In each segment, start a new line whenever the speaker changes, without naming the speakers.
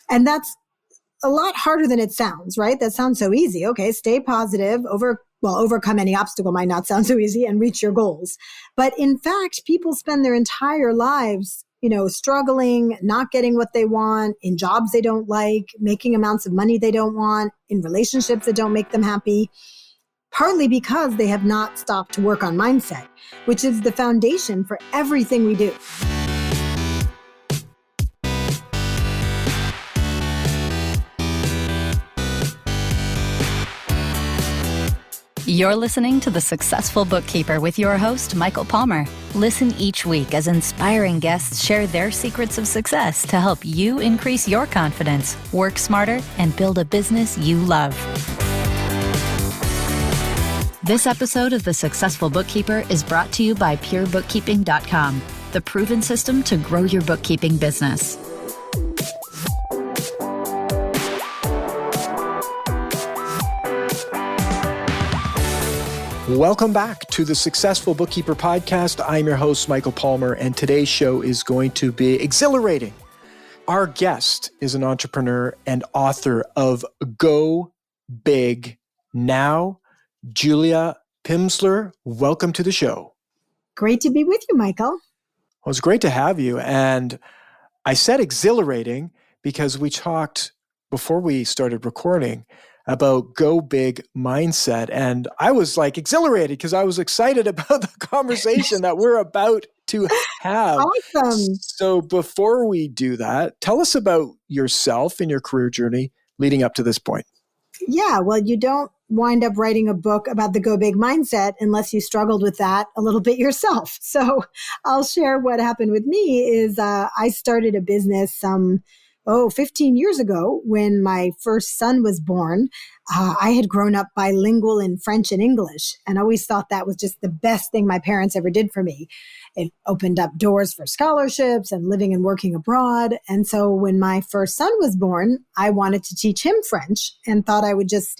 And that's a lot harder than it sounds, right? That sounds so easy. Okay, stay positive, overcome any obstacle might not sound so easy and reach your goals. But in fact, people spend their entire lives, struggling, not getting what they want, in jobs they don't like, making amounts of money they don't want, in relationships that don't make them happy, partly because they have not stopped to work on mindset, which is the foundation for everything we do.
You're listening to The Successful Bookkeeper with your host, Michael Palmer. Listen each week as inspiring guests share their secrets of success to help you increase your confidence, work smarter, and build a business you love. This episode of The Successful Bookkeeper is brought to you by PureBookkeeping.com, the proven system to grow your bookkeeping business.
Welcome back to the Successful Bookkeeper podcast. I'm your host, Michael Palmer, and today's show is going to be exhilarating. Our guest is an entrepreneur and author of Go Big Now, Julia Pimsleur. Welcome to the show.
Great to be with you, Michael.
Well, it's great to have you. And I said exhilarating because we talked before we started recording about Go Big mindset. And I was like exhilarated because I was excited about the conversation that we're about to have.
Awesome.
So before we do that, tell us about yourself and your career journey leading up to this point.
Yeah, well, you don't wind up writing a book about the Go Big mindset unless you struggled with that a little bit yourself. So I'll share what happened with me is I started a business 15 years ago when my first son was born. I had grown up bilingual in French and English and always thought that was just the best thing my parents ever did for me. It opened up doors for scholarships and living and working abroad. And so when my first son was born, I wanted to teach him French and thought I would just,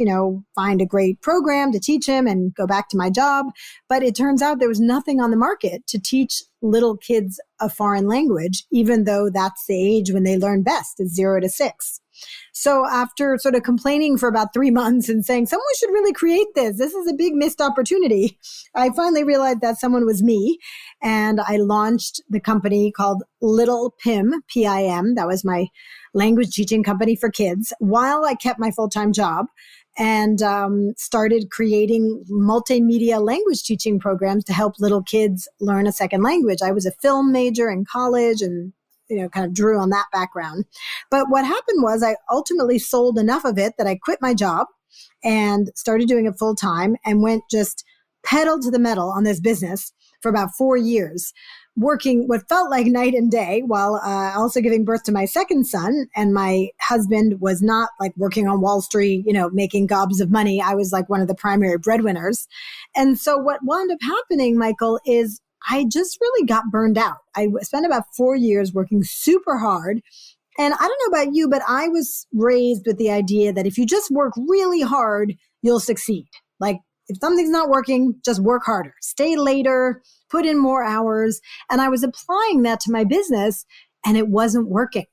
find a great program to teach him and go back to my job. But it turns out there was nothing on the market to teach little kids a foreign language, even though that's the age when they learn best, is 0 to 6. So after sort of complaining for about 3 months and saying, someone should really create this. This is a big missed opportunity. I finally realized that someone was me. And I launched the company called Little Pim, P-I-M. That was my language teaching company for kids while I kept my full-time job and started creating multimedia language teaching programs to help little kids learn a second language. I was a film major in college and kind of drew on that background. But what happened was I ultimately sold enough of it that I quit my job and started doing it full time and went just pedal to the metal on this business for about 4 years, working what felt like night and day while also giving birth to my second son. And my husband was not like working on Wall Street, making gobs of money. I was like one of the primary breadwinners. And so what wound up happening, Michael, is I just really got burned out. I spent about 4 years working super hard. And I don't know about you, but I was raised with the idea that if you just work really hard, you'll succeed. Like if something's not working, just work harder, stay later, put in more hours. And I was applying that to my business and it wasn't working.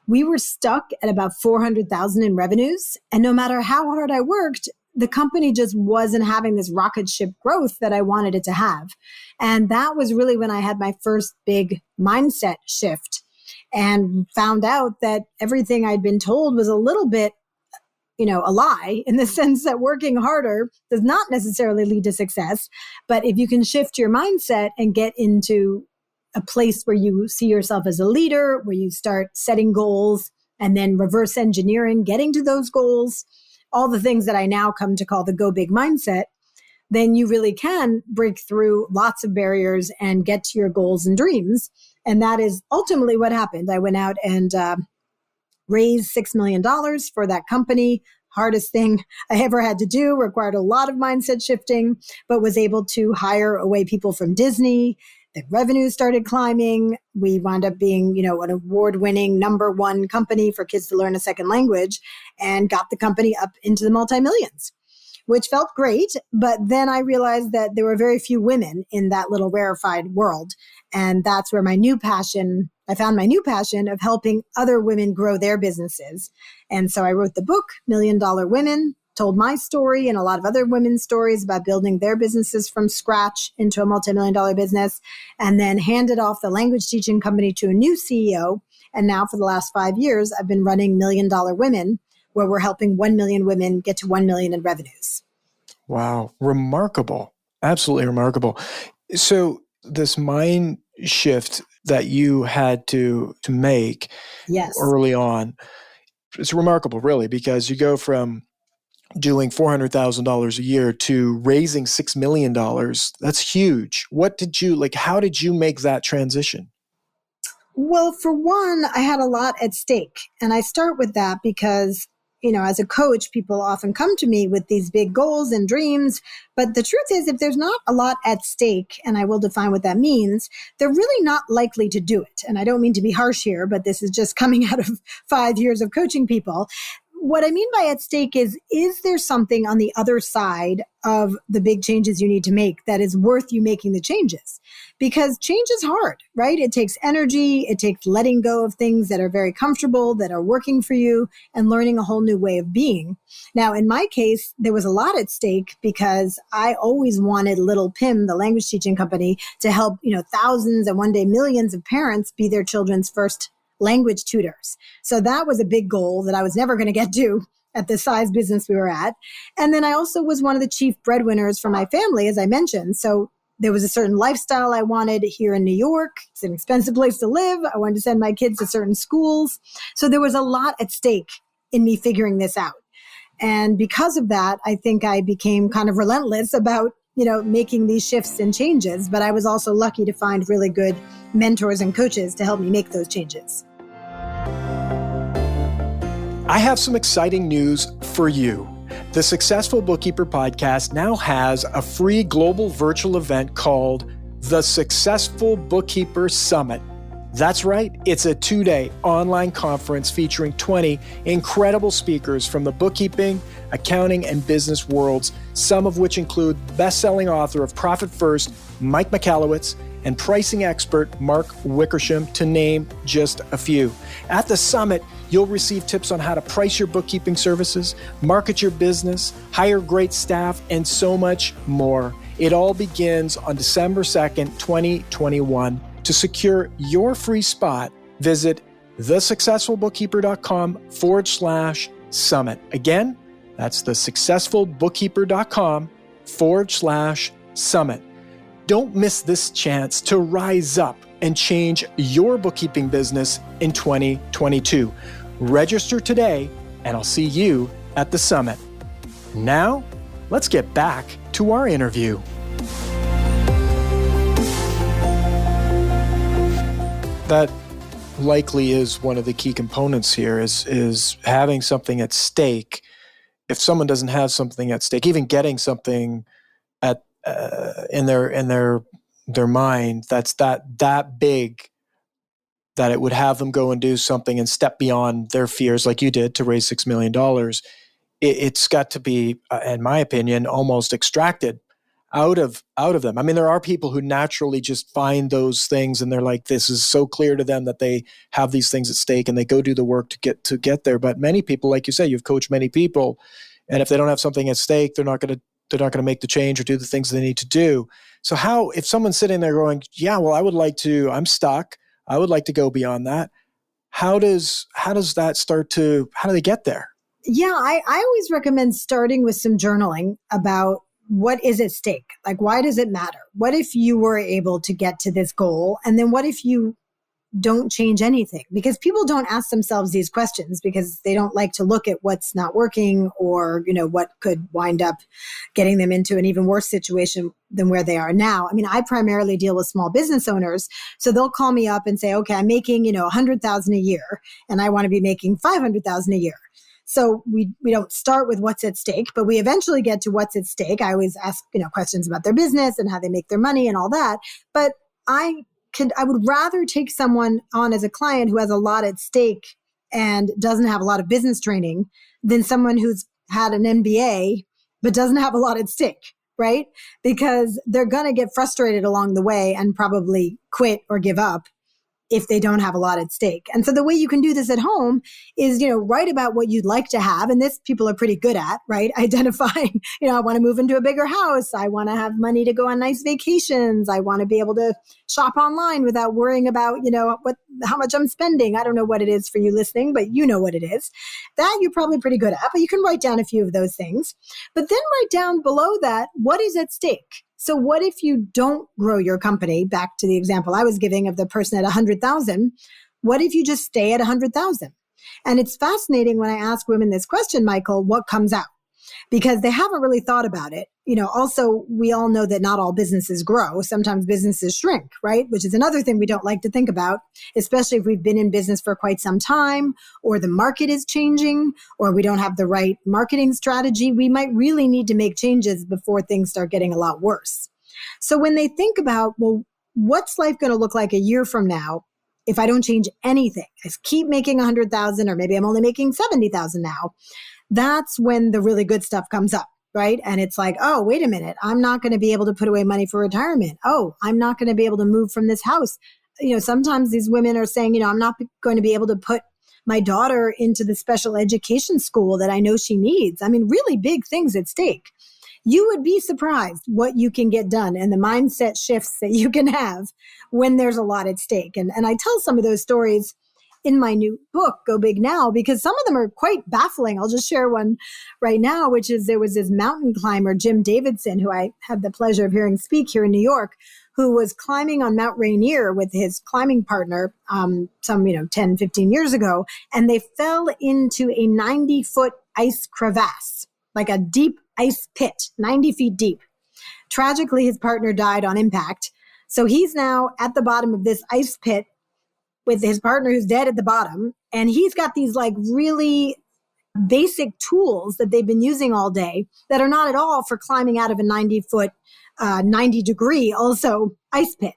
We were stuck at about 400,000 in revenues. And no matter how hard I worked, the company just wasn't having this rocket ship growth that I wanted it to have. And that was really when I had my first big mindset shift and found out that everything I'd been told was a little bit, a lie in the sense that working harder does not necessarily lead to success. But if you can shift your mindset and get into a place where you see yourself as a leader, where you start setting goals and then reverse engineering, getting to those goals, all the things that I now come to call the Go Big mindset, then you really can break through lots of barriers and get to your goals and dreams. And that is ultimately what happened. I went out and raised $6 million for that company. Hardest thing I ever had to do, required a lot of mindset shifting, but was able to hire away people from Disney. The revenue started climbing. We wound up being, an award-winning #1 company for kids to learn a second language and got the company up into the multi-millions, which felt great. But then I realized that there were very few women in that little rarefied world. And that's where my new passion, I found my new passion of helping other women grow their businesses. And so I wrote the book, $1 Million Women, told my story and a lot of other women's stories about building their businesses from scratch into a multi-million-dollar business, and then handed off the language teaching company to a new CEO. And now for the last 5 years, I've been running $1 Million Women, where we're helping 1 million women get to 1 million in revenues.
Wow. Remarkable. Absolutely remarkable. So this mind shift that you had to make
Yes.
early on, it's remarkable, really, because you go from doing $400,000 a year to raising $6 million. That's huge. How did you make that transition?
Well, for one, I had a lot at stake. And I start with that because, as a coach, people often come to me with these big goals and dreams. But the truth is, if there's not a lot at stake, and I will define what that means, they're really not likely to do it. And I don't mean to be harsh here, but this is just coming out of 5 years of coaching people. What I mean by at stake is there something on the other side of the big changes you need to make that is worth you making the changes? Because change is hard, right? It takes energy. It takes letting go of things that are very comfortable, that are working for you, and learning a whole new way of being. Now, in my case, there was a lot at stake because I always wanted Little Pim, the language teaching company, to help, thousands and one day millions of parents be their children's first language tutors. So that was a big goal that I was never going to get to at the size business we were at. And then I also was one of the chief breadwinners for my family, as I mentioned. So there was a certain lifestyle I wanted here in New York. It's an expensive place to live. I wanted to send my kids to certain schools. So there was a lot at stake in me figuring this out. And because of that, I think I became kind of relentless about making these shifts and changes. But I was also lucky to find really good mentors and coaches to help me make those changes.
I have some exciting news for you. The Successful Bookkeeper podcast now has a free global virtual event called the Successful Bookkeeper Summit. That's right, it's a 2-day online conference featuring 20 incredible speakers from the bookkeeping, accounting, and business worlds, some of which include best-selling author of Profit First, Mike Michalowicz, and pricing expert Mark Wickersham, to name just a few. At the summit, you'll receive tips on how to price your bookkeeping services, market your business, hire great staff, and so much more. It all begins on December 2nd, 2021. To secure your free spot, visit thesuccessfulbookkeeper.com/summit. Again, that's thesuccessfulbookkeeper.com/summit. Don't miss this chance to rise up and change your bookkeeping business in 2022. Register today, and I'll see you at the summit. Now, let's get back to our interview. That likely is one of the key components here is having something at stake. If someone doesn't have something at stake, even getting something at in their mind that's that big that it would have them go and do something and step beyond their fears, like you did, to raise $6 million. It's got to be, in my opinion, almost extracted out of them. I mean, there are people who naturally just find those things and they're like, this is so clear to them that they have these things at stake and they go do the work to get there. But many people, like you say, you've coached many people, and if they don't have something at stake, they're not going to make the change or do the things they need to do. So if someone's sitting there going, yeah, well, I'm stuck, I would like to go beyond that. How does that how do they get there?
Yeah, I always recommend starting with some journaling about what is at stake? Like, why does it matter? What if you were able to get to this goal? And then what if you don't change anything? Because people don't ask themselves these questions because they don't like to look at what's not working or, what could wind up getting them into an even worse situation than where they are now. I mean, I primarily deal with small business owners. So they'll call me up and say, okay, I'm making, $100,000 a year and I want to be making $500,000 a year. So we don't start with what's at stake, but we eventually get to what's at stake. I always ask, questions about their business and how they make their money and all that. But I would rather take someone on as a client who has a lot at stake and doesn't have a lot of business training than someone who's had an MBA but doesn't have a lot at stake, right? Because they're going to get frustrated along the way and probably quit or give up if they don't have a lot at stake. And so the way you can do this at home is, write about what you'd like to have. And this people are pretty good at, right? Identifying, I want to move into a bigger house. I want to have money to go on nice vacations. I want to be able to shop online without worrying about, how much I'm spending. I don't know what it is for you listening, but you know what it is. That you're probably pretty good at, but you can write down a few of those things. But then write down below that, what is at stake? So what if you don't grow your company? Back to the example I was giving of the person at 100,000. What if you just stay at 100,000? And it's fascinating when I ask women this question, Michael, what comes out? Because they haven't really thought about it. Also, we all know that not all businesses grow. Sometimes businesses shrink, right? Which is another thing we don't like to think about, especially if we've been in business for quite some time, or the market is changing, or we don't have the right marketing strategy. We might really need to make changes before things start getting a lot worse. So when they think about, well, what's life going to look like a year from now if I don't change anything? I keep making 100,000, or maybe I'm only making 70,000 now. That's when the really good stuff comes up, right? And it's like, oh, wait a minute. I'm not going to be able to put away money for retirement. Oh, I'm not going to be able to move from this house. Sometimes these women are saying, I'm not going to be able to put my daughter into the special education school that I know she needs. I mean, really big things at stake. You would be surprised what you can get done and the mindset shifts that you can have when there's a lot at stake. And I tell some of those stories in my new book, Go Big Now, because some of them are quite baffling. I'll just share one right now, which is there was this mountain climber, Jim Davidson, who I had the pleasure of hearing speak here in New York, who was climbing on Mount Rainier with his climbing partner some 10, 15 years ago. And they fell into a 90-foot ice crevasse, like a deep ice pit, 90 feet deep. Tragically, his partner died on impact. So he's now at the bottom of this ice pit with his partner who's dead at the bottom. And he's got these like really basic tools that they've been using all day that are not at all for climbing out of a 90-foot, 90-degree also ice pit.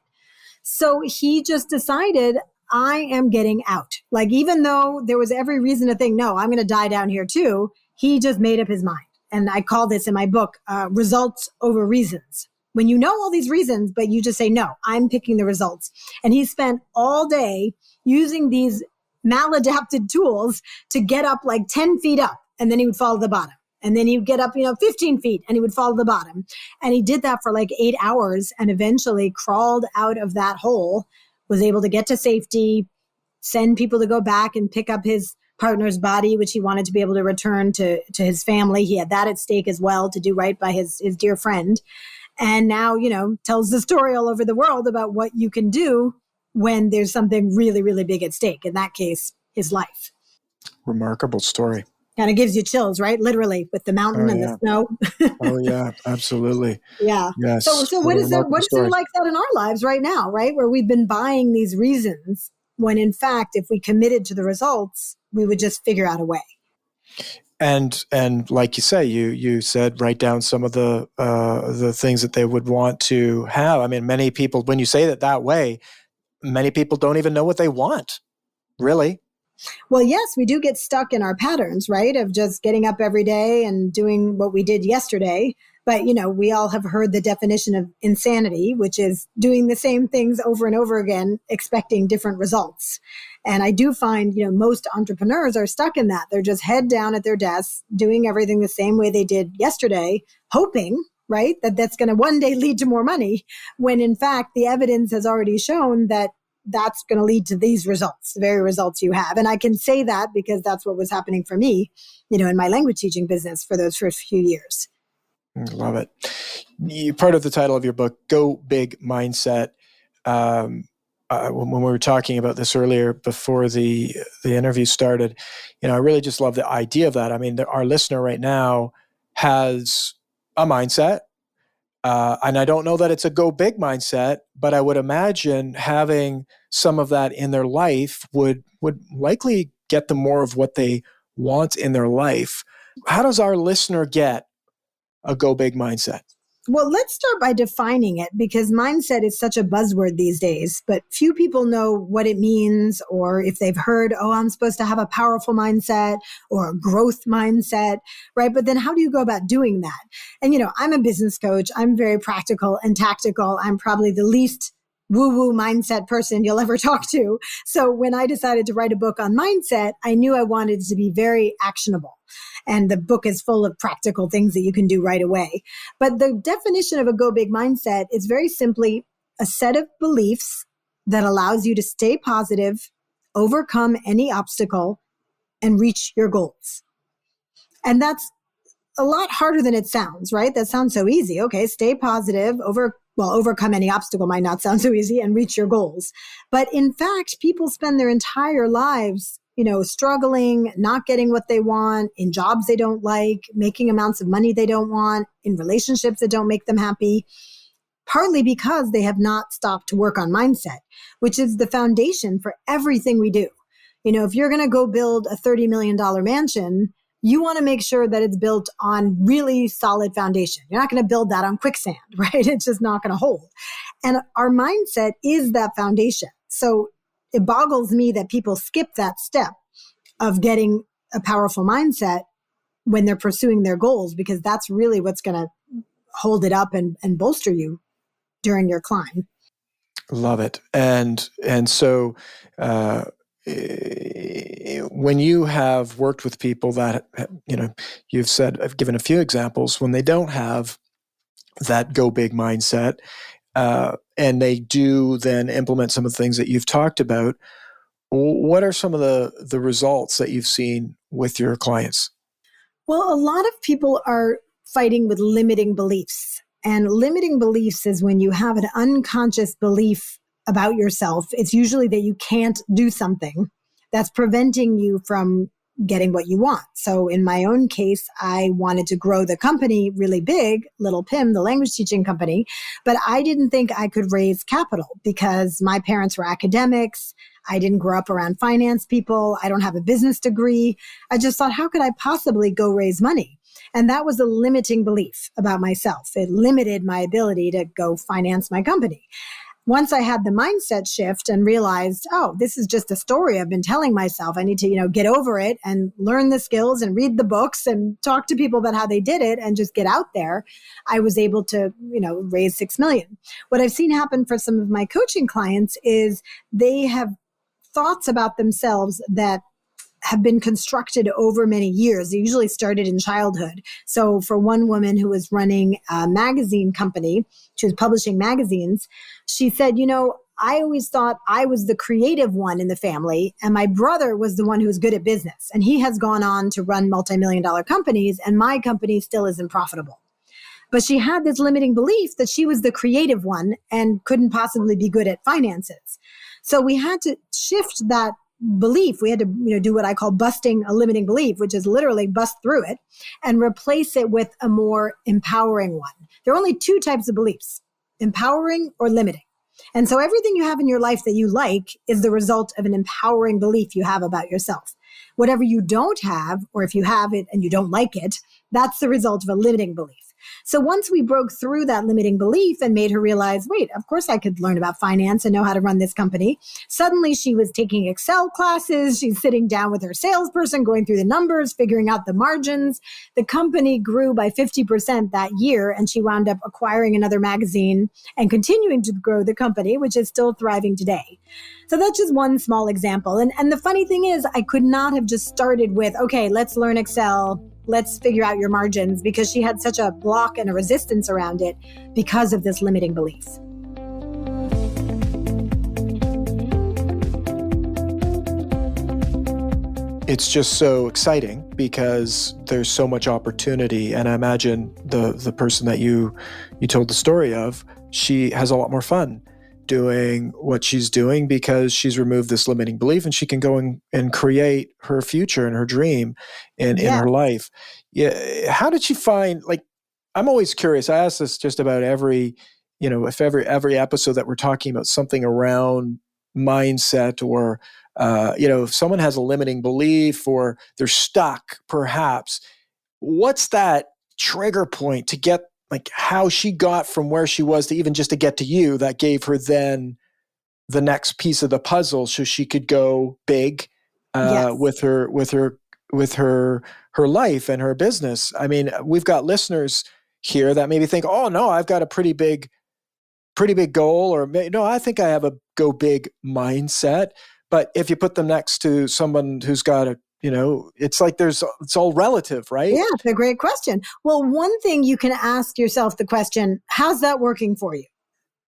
So he just decided, I am getting out. Like, even though there was every reason to think, no, I'm going to die down here too, he just made up his mind. And I call this in my book, results over reasons. When you know all these reasons, but you just say, no, I'm picking the results. And he spent all day using these maladapted tools to get up like 10 feet up, and then he would fall to the bottom. And then he would get up, 15 feet, and he would fall to the bottom. And he did that for like 8 hours and eventually crawled out of that hole, was able to get to safety, send people to go back and pick up his partner's body, which he wanted to be able to return to his family. He had that at stake as well, to do right by his dear friend. And now, tells the story all over the world about what you can do when there's something really, really big at stake. In that case, his life.
Remarkable story.
Kind of gives you chills, right? Literally, with the mountain the snow.
Oh, yeah, absolutely.
Yeah.
Yes.
So what is there like that in our lives right now, right? Where we've been buying these reasons when in fact, if we committed to the results, we would just figure out a way.
And like you say, you said, write down some of the things that they would want to have. I mean, many people, when you say that way, many people don't even know what they want, really.
Well, yes, we do get stuck in our patterns, right? Of just getting up every day and doing what we did yesterday. But, we all have heard the definition of insanity, which is doing the same things over and over again, expecting different results. And I do find, most entrepreneurs are stuck in that. They're just head down at their desks, doing everything the same way they did yesterday, hoping, right, that that's going to one day lead to more money, when in fact, the evidence has already shown that that's going to lead to these results, the very results you have. And I can say that because that's what was happening for me, in my language teaching business for those first few years.
I love it. Part of the title of your book, Go Big Mindset. When we were talking about this earlier before the interview started, I really just love the idea of that. I mean, our listener right now has a mindset, and I don't know that it's a go big mindset, but I would imagine having some of that in their life would likely get them more of what they want in their life. How does our listener get a go big mindset?
Well, let's start by defining it, because mindset is such a buzzword these days, but few people know what it means, or if they've heard, oh, I'm supposed to have a powerful mindset or a growth mindset, right? But then how do you go about doing that? And, I'm a business coach. I'm very practical and tactical. I'm probably the least woo-woo mindset person you'll ever talk to. So when I decided to write a book on mindset, I knew I wanted it to be very actionable. And the book is full of practical things that you can do right away. But the definition of a go big mindset is very simply a set of beliefs that allows you to stay positive, overcome any obstacle, and reach your goals. And that's a lot harder than it sounds, right? That sounds so easy. Okay, stay positive, overcome any obstacle might not sound so easy, and reach your goals. But in fact, people spend their entire lives, struggling, not getting what they want, in jobs they don't like, making amounts of money they don't want, in relationships that don't make them happy, partly because they have not stopped to work on mindset, which is the foundation for everything we do. If you're going to go build a $30 million mansion, you want to make sure that it's built on really solid foundation. You're not going to build that on quicksand, right? It's just not going to hold. And our mindset is that foundation. So it boggles me that people skip that step of getting a powerful mindset when they're pursuing their goals, because that's really what's going to hold it up and bolster you during your climb.
Love it. And so, when you have worked with people that, you've said, I've given a few examples, when they don't have that go big mindset, and they do then implement some of the things that you've talked about, what are some of the results that you've seen with your clients?
Well, a lot of people are fighting with limiting beliefs. And limiting beliefs is when you have an unconscious belief about yourself. It's usually that you can't do something that's preventing you from getting what you want. So in my own case, I wanted to grow the company really big, Little Pim, the language teaching company, but I didn't think I could raise capital because my parents were academics. I didn't grow up around finance people. I don't have a business degree. I just thought, how could I possibly go raise money? And that was a limiting belief about myself. It limited my ability to go finance my company. Once I had the mindset shift and realized, oh, this is just a story I've been telling myself. I need to, get over it and learn the skills and read the books and talk to people about how they did it and just get out there. I was able to, raise $6 million. What I've seen happen for some of my coaching clients is they have thoughts about themselves that have been constructed over many years. They usually started in childhood. So for one woman who was running a magazine company, she was publishing magazines, she said, I always thought I was the creative one in the family, and my brother was the one who was good at business. And he has gone on to run multi-million-dollar companies, and my company still isn't profitable. But she had this limiting belief that she was the creative one and couldn't possibly be good at finances. So we had to shift that belief. We had to, do what I call busting a limiting belief, which is literally bust through it and replace it with a more empowering one. There are only two types of beliefs, empowering or limiting. And so everything you have in your life that you like is the result of an empowering belief you have about yourself. Whatever you don't have, or if you have it and you don't like it, that's the result of a limiting belief. So once we broke through that limiting belief and made her realize, wait, of course I could learn about finance and know how to run this company. Suddenly she was taking Excel classes. She's sitting down with her salesperson, going through the numbers, figuring out the margins. The company grew by 50% that year, and she wound up acquiring another magazine and continuing to grow the company, which is still thriving today. So that's just one small example. And the funny thing is, I could not have just started with, okay, let's learn Excel. Let's figure out your margins, because she had such a block and a resistance around it because of this limiting belief.
It's just so exciting because there's so much opportunity. And I imagine the person that you told the story of, she has a lot more fun doing what she's doing because she's removed this limiting belief, and she can go and create her future and her dream in her life. Yeah. How did she find, I'm always curious. I ask this just about every episode that we're talking about something around mindset, or, if someone has a limiting belief or they're stuck, perhaps, what's that trigger point to get, how she got from where she was to even just to get to you, that gave her then the next piece of the puzzle so she could go big with her life and her business. I mean, we've got listeners here that maybe think, oh no, I've got a pretty big pretty big goal, or no, I think I have a go big mindset. But if you put them next to someone who's got a, it's like it's all relative, right?
Yeah, it's a great question. Well, one thing you can ask yourself the question, how's that working for you?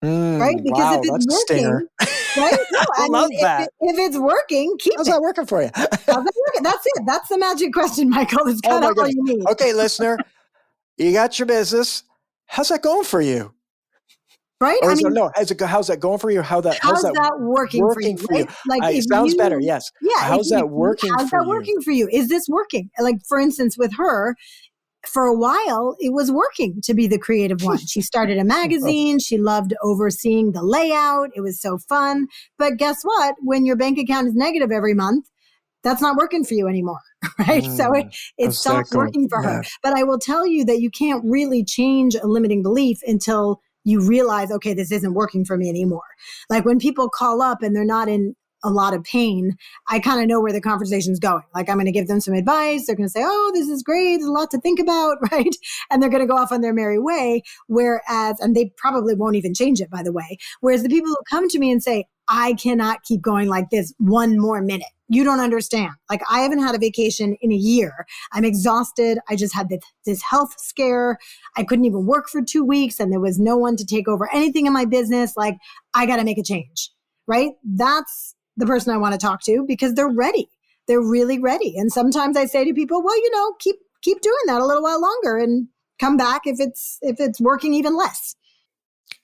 Right? Because
wow,
if it's
that's a stinger.
working, right? No,
I love that.
If it's working, keep
How's
it.
that working for you?
How's that working? That's it. That's the magic question, Michael. It's kind of all you need.
Okay, listener, you got your business. How's that going for you?
Right?
Or how's that going for you? How's that
working for you? Right? Like
it sounds better. Yes.
Yeah.
How's that working for you?
How's that working for you? Is this working? Like, for instance, with her, for a while, it was working to be the creative one. She started a magazine. She loved overseeing the layout. It was so fun. But guess what? When your bank account is negative every month, that's not working for you anymore, right? So it stopped working for her. But I will tell you that you can't really change a limiting belief until you realize, okay, this isn't working for me anymore. Like when people call up and they're not in a lot of pain, I kind of know where the conversation's going. Like I'm going to give them some advice. They're going to say, oh, this is great. There's a lot to think about, right? And they're going to go off on their merry way. And they probably won't even change it, by the way. Whereas the people who come to me and say, I cannot keep going like this one more minute. You don't understand. Like I haven't had a vacation in a year. I'm exhausted. I just had this health scare. I couldn't even work for 2 weeks and there was no one to take over anything in my business. Like I got to make a change, right? That's the person I want to talk to because they're ready. They're really ready. And sometimes I say to people, well, keep doing that a little while longer and come back if it's working even less.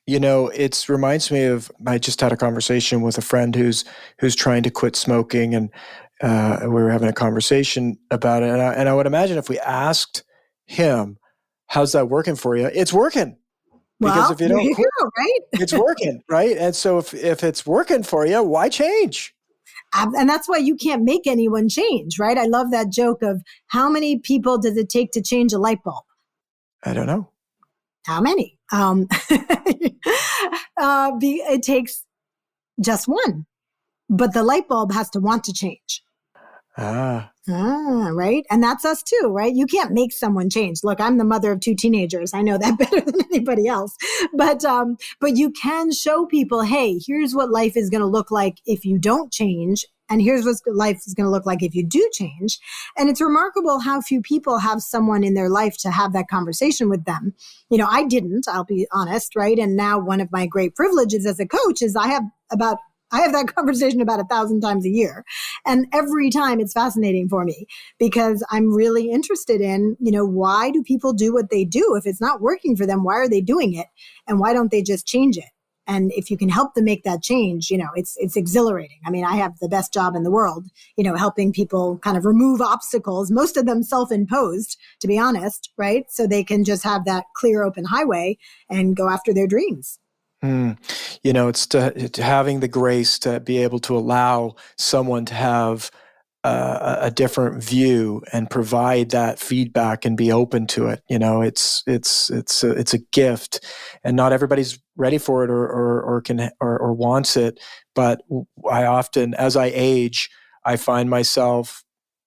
It reminds me of, I just had a conversation with a friend who's trying to quit smoking, and we were having a conversation about it. And I would imagine if we asked him, how's that working for you? It's working. Because if you don't quit,
right?
It's working, right? And so if it's working for you, why change?
And that's why you can't make anyone change, right? I love that joke of how many people does it take to change a light bulb?
I don't know.
How many? It takes just one, but the light bulb has to want to change. Right. And that's us too, right? You can't make someone change. Look, I'm the mother of 2 teenagers. I know that better than anybody else. But you can show people, hey, here's what life is going to look like if you don't change. And here's what life is going to look like if you do change. And it's remarkable how few people have someone in their life to have that conversation with them. I didn't, I'll be honest, right? And now one of my great privileges as a coach is I have that conversation about 1,000 times a year. And every time it's fascinating for me because I'm really interested in, why do people do what they do? If it's not working for them, why are they doing it? And why don't they just change it? And if you can help them make that change, it's exhilarating. I mean, I have the best job in the world, helping people kind of remove obstacles, most of them self-imposed, to be honest, right? So they can just have that clear, open highway and go after their dreams.
It's having the grace to be able to allow someone to have a different view and provide that feedback and be open to it. It's a gift, and not everybody's ready for it or wants it. But I often, as I age, I find myself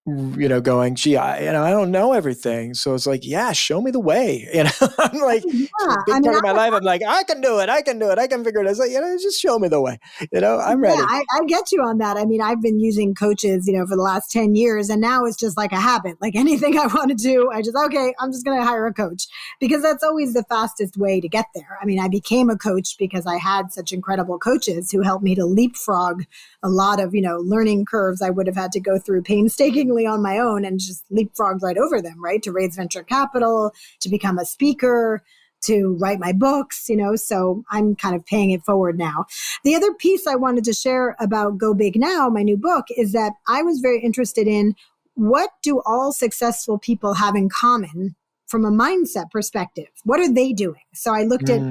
going, gee, I don't know everything. So it's like, yeah, show me the way. I'm like, big part of my life. I'm like, I can do it. I can figure it out. It's like, just show me the way. I'm ready.
Yeah, I get you on that. I mean, I've been using coaches, for the last 10 years, and now it's just like a habit. Like anything I want to do, I'm just going to hire a coach because that's always the fastest way to get there. I mean, I became a coach because I had such incredible coaches who helped me to leapfrog a lot of, learning curves I would have had to go through painstakingly on my own and just leapfrogged right over them, right? To raise venture capital, to become a speaker, to write my books, so I'm kind of paying it forward now. The other piece I wanted to share about Go Big Now, my new book, is that I was very interested in what do all successful people have in common from a mindset perspective? What are they doing? So I looked at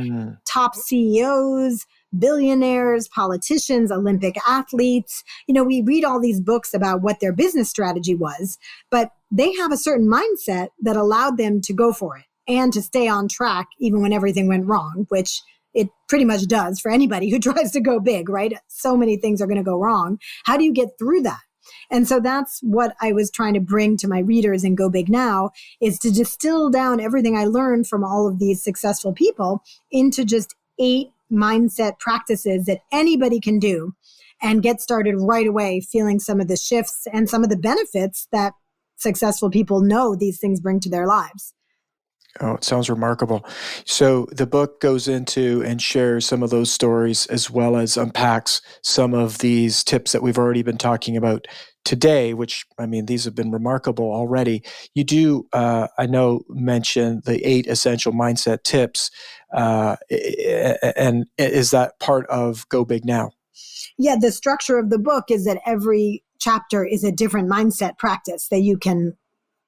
top CEOs, billionaires, politicians, Olympic athletes. We read all these books about what their business strategy was, but they have a certain mindset that allowed them to go for it and to stay on track even when everything went wrong, which it pretty much does for anybody who tries to go big, right? So many things are going to go wrong. How do you get through that? And so that's what I was trying to bring to my readers in Go Big Now, is to distill down everything I learned from all of these successful people into just 8 mindset practices that anybody can do and get started right away, feeling some of the shifts and some of the benefits that successful people know these things bring to their lives.
Oh, it sounds remarkable. So the book goes into and shares some of those stories as well as unpacks some of these tips that we've already been talking about today, which, I mean, these have been remarkable already. You do, I know, mention the 8 essential mindset tips. And is that part of Go Big Now?
Yeah, the structure of the book is that every chapter is a different mindset practice that you can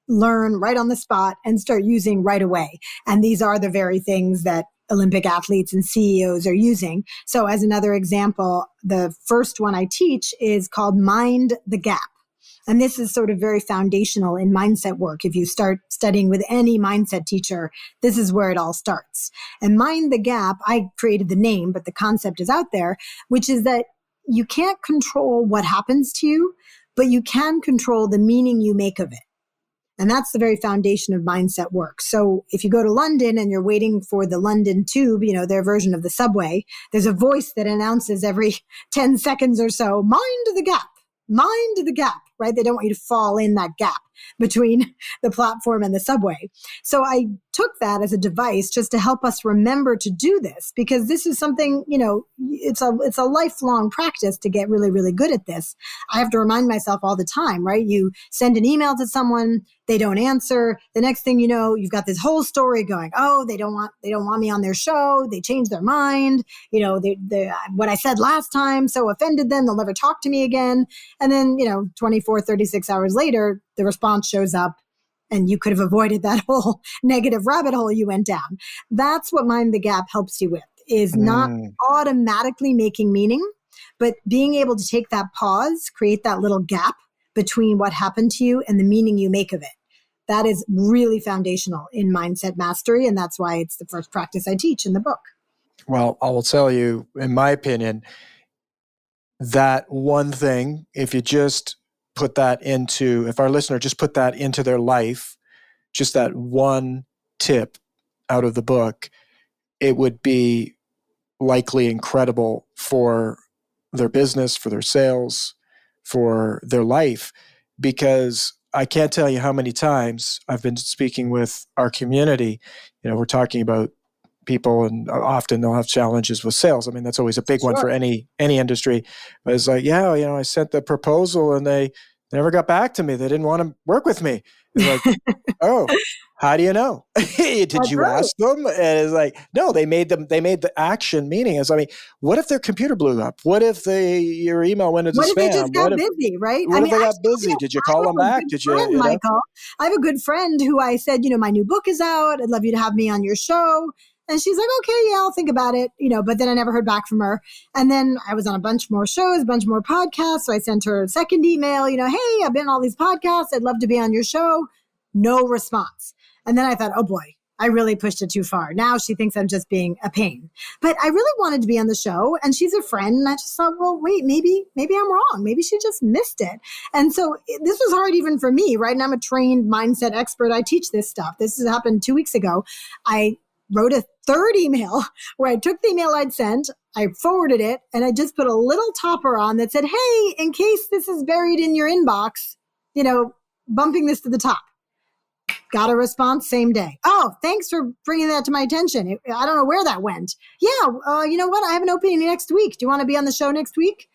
learn right on the spot and start using right away. And these are the very things that Olympic athletes and CEOs are using. So as another example, the first one I teach is called Mind the Gap. And this is sort of very foundational in mindset work. If you start studying with any mindset teacher, this is where it all starts. And Mind the Gap, I created the name, but the concept is out there, which is that you can't control what happens to you, but you can control the meaning you make of it. And that's the very foundation of mindset work. So if you go to London and you're waiting for the London Tube, their version of the subway, there's a voice that announces every 10 seconds or so, mind the gap, right? They don't want you to fall in that gap between the platform and the subway. So I took that as a device just to help us remember to do this, because this is something, it's a lifelong practice to get really, really good at this. I have to remind myself all the time, right? You send an email to someone, they don't answer. The next thing you know, you've got this whole story going, oh, they don't want me on their show. They changed their mind. What I said last time so offended them, they'll never talk to me again. And then, 24, 36 hours later, the response shows up and you could have avoided that whole negative rabbit hole you went down. That's what Mind the Gap helps you with, is not automatically making meaning, but being able to take that pause, create that little gap between what happened to you and the meaning you make of it. That is really foundational in mindset mastery. And that's why it's the first practice I teach in the book.
Well, I will tell you, in my opinion, that one thing, if our listener just put that into their life, just that one tip out of the book, it would be likely incredible for their business, for their sales, for their life. Because I can't tell you how many times I've been speaking with our community. We're talking about people, and often they'll have challenges with sales. I mean, that's always a big one for any industry. But it's like, I sent the proposal and they never got back to me. They didn't want to work with me. It's like, oh, how do you know? Did you ask them? And it's like, no, they made the action meaning. What if their computer blew up? What if your email went into spam?
What if they just got busy, right?
What if they got busy? Did you call them back?
Michael, I have a good friend who I said, my new book is out. I'd love you to have me on your show. And she's like, okay, yeah, I'll think about it, but then I never heard back from her. And then I was on a bunch more shows, a bunch more podcasts. So I sent her a second email, hey, I've been on all these podcasts. I'd love to be on your show. No response. And then I thought, oh boy, I really pushed it too far. Now she thinks I'm just being a pain. But I really wanted to be on the show, and she's a friend. And I just thought, well, wait, maybe I'm wrong. Maybe she just missed it. And so this was hard even for me, right? And I'm a trained mindset expert. I teach this stuff. This has happened 2 weeks ago. I wrote a third email where I took the email I'd sent, I forwarded it, and I just put a little topper on that said, hey, in case this is buried in your inbox, bumping this to the top. Got a response same day. Oh, thanks for bringing that to my attention. I don't know where that went. Yeah, you know what? I have an opening next week. Do you want to be on the show next week?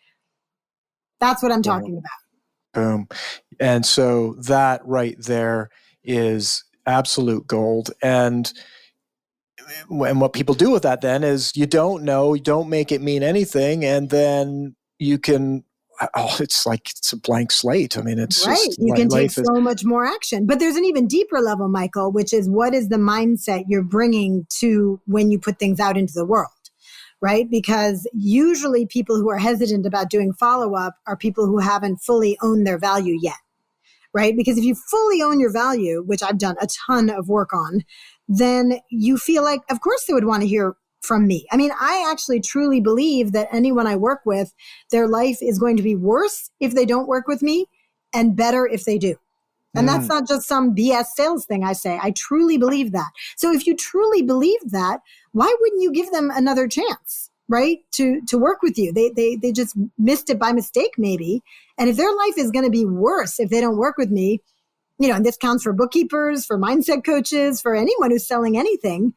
That's what I'm talking about.
Boom. And so that right there is absolute gold. And what people do with that then is you don't make it mean anything. And then you can, it's like it's a blank slate. I mean, it's
right.
Just,
you can take so much more action. But there's an even deeper level, Michael, which is what is the mindset you're bringing to when you put things out into the world, right? Because usually people who are hesitant about doing follow-up are people who haven't fully owned their value yet, right? Because if you fully own your value, which I've done a ton of work on, then you feel like, of course, they would want to hear from me. I mean, I actually truly believe that anyone I work with, their life is going to be worse if they don't work with me and better if they do. And that's not just some BS sales thing I say. I truly believe that. So if you truly believe that, why wouldn't you give them another chance? right? To work with you. They just missed it by mistake, maybe. And if their life is going to be worse if they don't work with me, and this counts for bookkeepers, for mindset coaches, for anyone who's selling anything,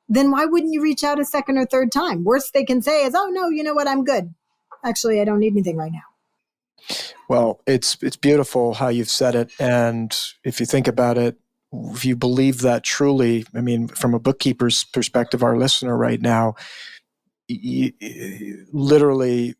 then why wouldn't you reach out a second or third time? Worst they can say is, oh no, you know what? I'm good. Actually, I don't need anything right now.
Well, it's beautiful how you've said it. And if you think about it, if you believe that truly, I mean, from a bookkeeper's perspective, our listener right now, literally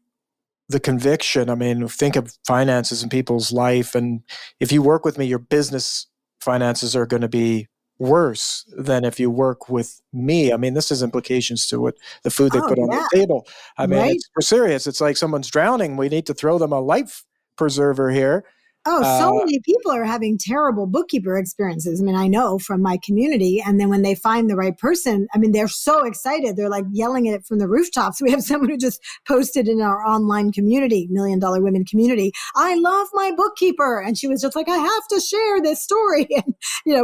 the conviction, I mean, think of finances in people's life. And if you work with me, your business finances are going to be worse than if you work with me. I mean, this has implications to what the food they put on the table. I mean,
right?
we're serious. It's like someone's drowning. We need to throw them a life preserver here.
Oh, so many people are having terrible bookkeeper experiences. I mean, I know from my community. And then when they find the right person, I mean, they're so excited. They're like yelling at it from the rooftops. We have someone who just posted in our online community, $1 Million Women community, I love my bookkeeper. And she was just like, I have to share this story. And,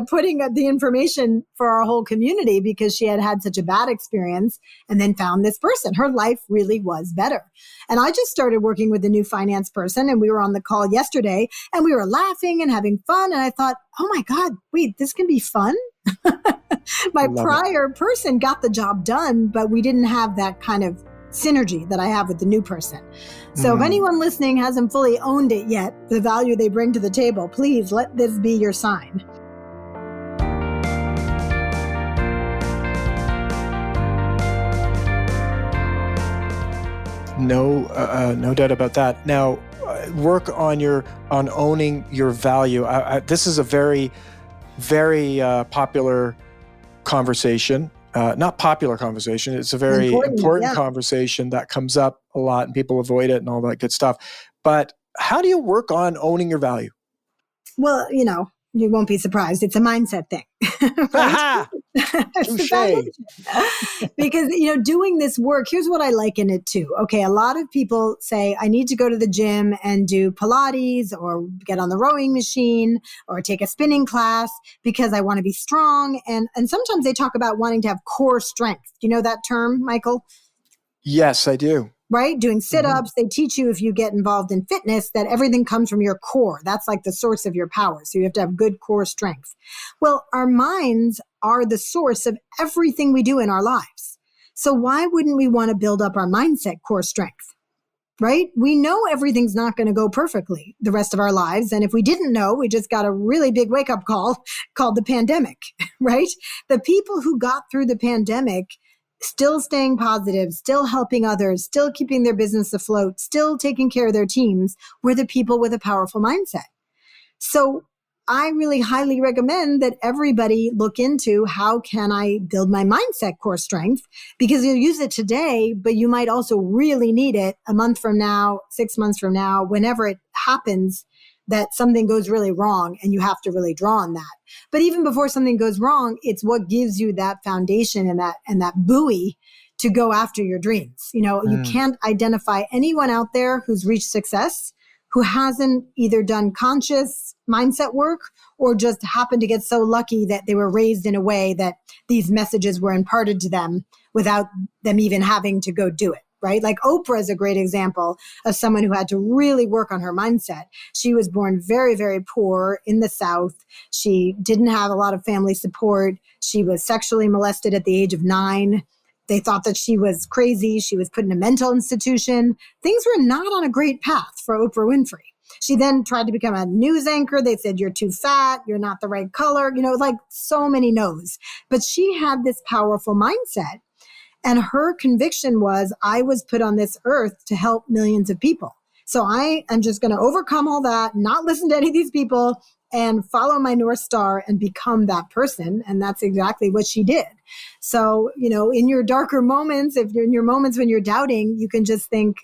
putting the information for our whole community because she had had such a bad experience and then found this person. Her life really was better. And I just started working with a new finance person and we were on the call yesterday. And we were laughing and having fun. And I thought, oh my God, wait, this can be fun. My prior person got the job done, but we didn't have that kind of synergy that I have with the new person. So if anyone listening hasn't fully owned it yet, the value they bring to the table, please let this be your sign.
No doubt about that. Now, work on owning your value. This is a very, very popular conversation. Not popular conversation. It's a very important conversation that comes up a lot and people avoid it and all that good stuff. But how do you work on owning your value? Well,
you won't be surprised. It's a mindset thing. Because, doing this work, here's what I liken it to. Okay, a lot of people say, I need to go to the gym and do Pilates or get on the rowing machine or take a spinning class because I want to be strong. And sometimes they talk about wanting to have core strength. Do you know that term, Michael?
Yes, I do.
Right? Doing sit-ups. They teach you if you get involved in fitness that everything comes from your core. That's like the source of your power. So you have to have good core strength. Well, our minds are the source of everything we do in our lives. So why wouldn't we want to build up our mindset core strength? Right? We know everything's not going to go perfectly the rest of our lives. And if we didn't know, we just got a really big wake-up call called the pandemic, right? The people who got through the pandemic still staying positive, still helping others, still keeping their business afloat, still taking care of their teams, were the people with a powerful mindset. So I really highly recommend that everybody look into how can I build my mindset core strength, because you'll use it today, but you might also really need it a month from now, 6 months from now, whenever it happens that something goes really wrong and you have to really draw on that. But even before something goes wrong, it's what gives you that foundation and that buoy to go after your dreams. You can't identify anyone out there who's reached success who hasn't either done conscious mindset work or just happened to get so lucky that they were raised in a way that these messages were imparted to them without them even having to go do it. Right? Like Oprah is a great example of someone who had to really work on her mindset. She was born very, very poor in the South. She didn't have a lot of family support. She was sexually molested at the age of 9. They thought that she was crazy. She was put in a mental institution. Things were not on a great path for Oprah Winfrey. She then tried to become a news anchor. They said, you're too fat. You're not the right color. Like so many no's. But she had this powerful mindset. And her conviction was, I was put on this earth to help millions of people. So I am just going to overcome all that, not listen to any of these people, and follow my North Star and become that person. And that's exactly what she did. So, in your darker moments, if you're in your moments when you're doubting, you can just think,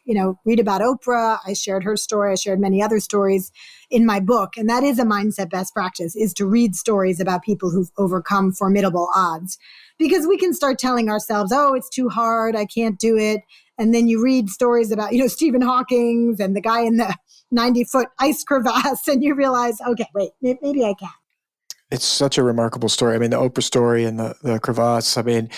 read about Oprah. I shared her story. I shared many other stories in my book. And that is a mindset best practice, is to read stories about people who've overcome formidable odds. Because we can start telling ourselves, oh, it's too hard, I can't do it. And then you read stories about, Stephen Hawking and the guy in the 90-foot ice crevasse, and you realize, okay, wait, maybe I can.
It's such a remarkable story. I mean, the Oprah story and the crevasse. I mean,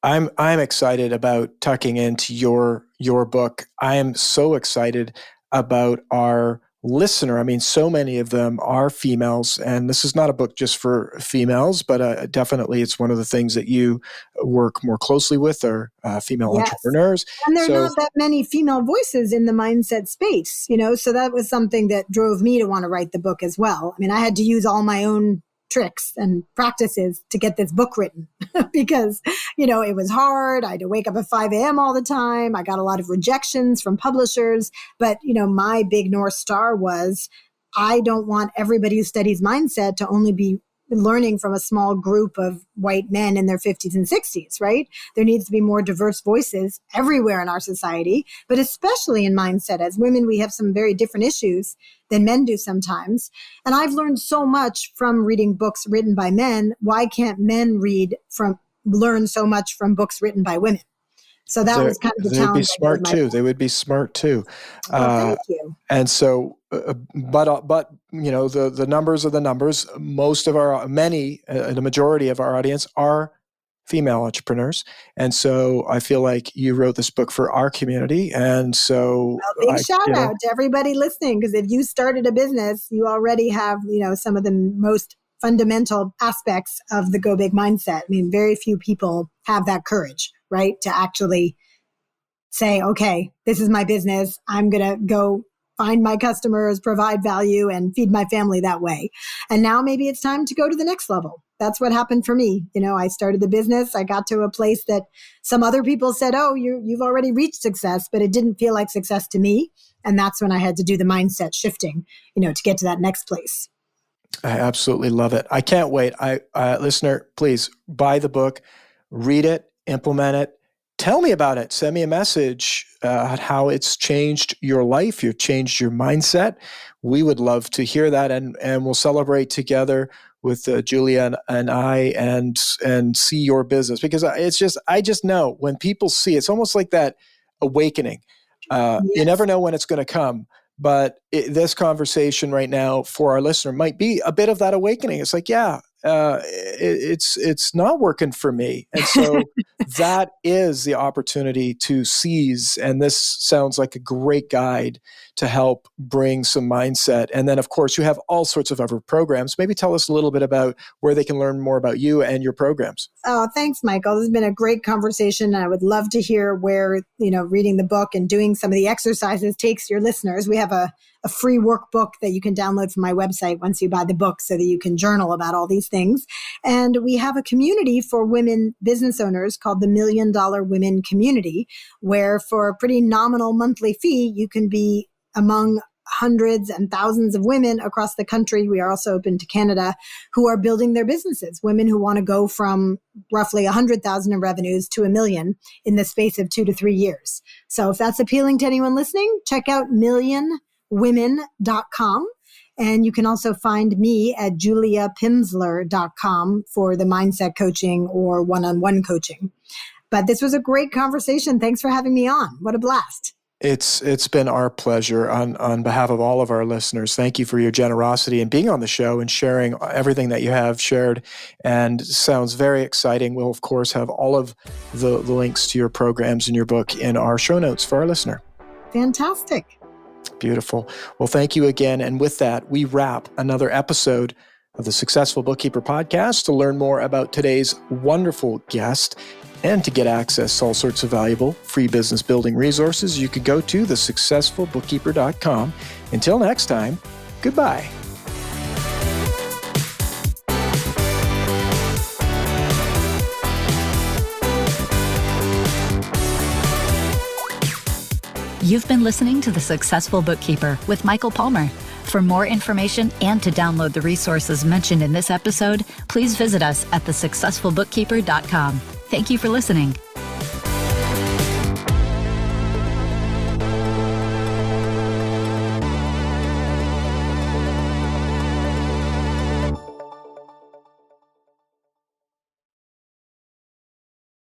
I'm excited about tucking into your book. I am so excited about our listener. I mean, so many of them are females, and this is not a book just for females, but definitely it's one of the things that you work more closely with are female entrepreneurs.
And there are not that many female voices in the mindset space, so that was something that drove me to want to write the book as well. I mean, I had to use all my own tricks and practices to get this book written because, it was hard. I had to wake up at 5 a.m. all the time. I got a lot of rejections from publishers. But, my big North Star was I don't want everybody who studies mindset to only be learning from a small group of white men in their 50s and 60s, right? There needs to be more diverse voices everywhere in our society, but especially in mindset. As women, we have some very different issues than men do sometimes. And I've learned so much from reading books written by men. Why can't men learn so much from books written by women? So that was kind of the challenge.
They would be smart too.
Thank you.
And so, but the numbers are the numbers. The majority of our audience are female entrepreneurs, and so I feel like you wrote this book for our community. And so,
big shout out to everybody listening, because if you started a business, you already have some of the most fundamental aspects of the Go Big mindset. I mean, very few people have that courage, right? To actually say, okay, this is my business. I'm going to go find my customers, provide value, and feed my family that way. And now maybe it's time to go to the next level. That's what happened for me. I started the business. I got to a place that some other people said, oh, you've already reached success, but it didn't feel like success to me. And that's when I had to do the mindset shifting, to get to that next place.
I absolutely love it. I can't wait. Listener, please buy the book, read it, implement it. Tell me about it. Send me a message on how it's changed your life. You've changed your mindset. We would love to hear that, and we'll celebrate together with Julia and I and see your business, because I just know when people see it's almost like that awakening. Yes. You never know when it's going to come. But this conversation right now for our listener might be a bit of that awakening. It's like, it's not working for me. And so that is the opportunity to seize. And this sounds like a great guide to help bring some mindset. And then, of course, you have all sorts of other programs. Maybe tell us a little bit about where they can learn more about you and your programs. Oh,
thanks, Michael. This has been a great conversation. I would love to hear where, reading the book and doing some of the exercises takes your listeners. We have a free workbook that you can download from my website once you buy the book so that you can journal about all these things. And we have a community for women business owners called the $1 Million Women Community, where for a pretty nominal monthly fee, you can be among hundreds and thousands of women across the country. We are also open to Canada, who are building their businesses, women who want to go from roughly 100,000 in revenues to $1 million in the space of 2 to 3 years. So if that's appealing to anyone listening, check out millionwomen.com. And you can also find me at juliapimsleur.com for the mindset coaching or one-on-one coaching. But this was a great conversation. Thanks for having me on. What a blast.
It's been our pleasure on behalf of all of our listeners. Thank you for your generosity and being on the show and sharing everything that you have shared. And sounds very exciting. We'll, of course, have all of the links to your programs and your book in our show notes for our listener.
Fantastic.
Beautiful. Well, thank you again. And with that, we wrap another episode of the Successful Bookkeeper podcast. To learn more about today's wonderful guest and to get access to all sorts of valuable free business building resources, you could go to thesuccessfulbookkeeper.com. Until next time, goodbye.
You've been listening to The Successful Bookkeeper with Michael Palmer. For more information and to download the resources mentioned in this episode, please visit us at thesuccessfulbookkeeper.com. Thank you for listening.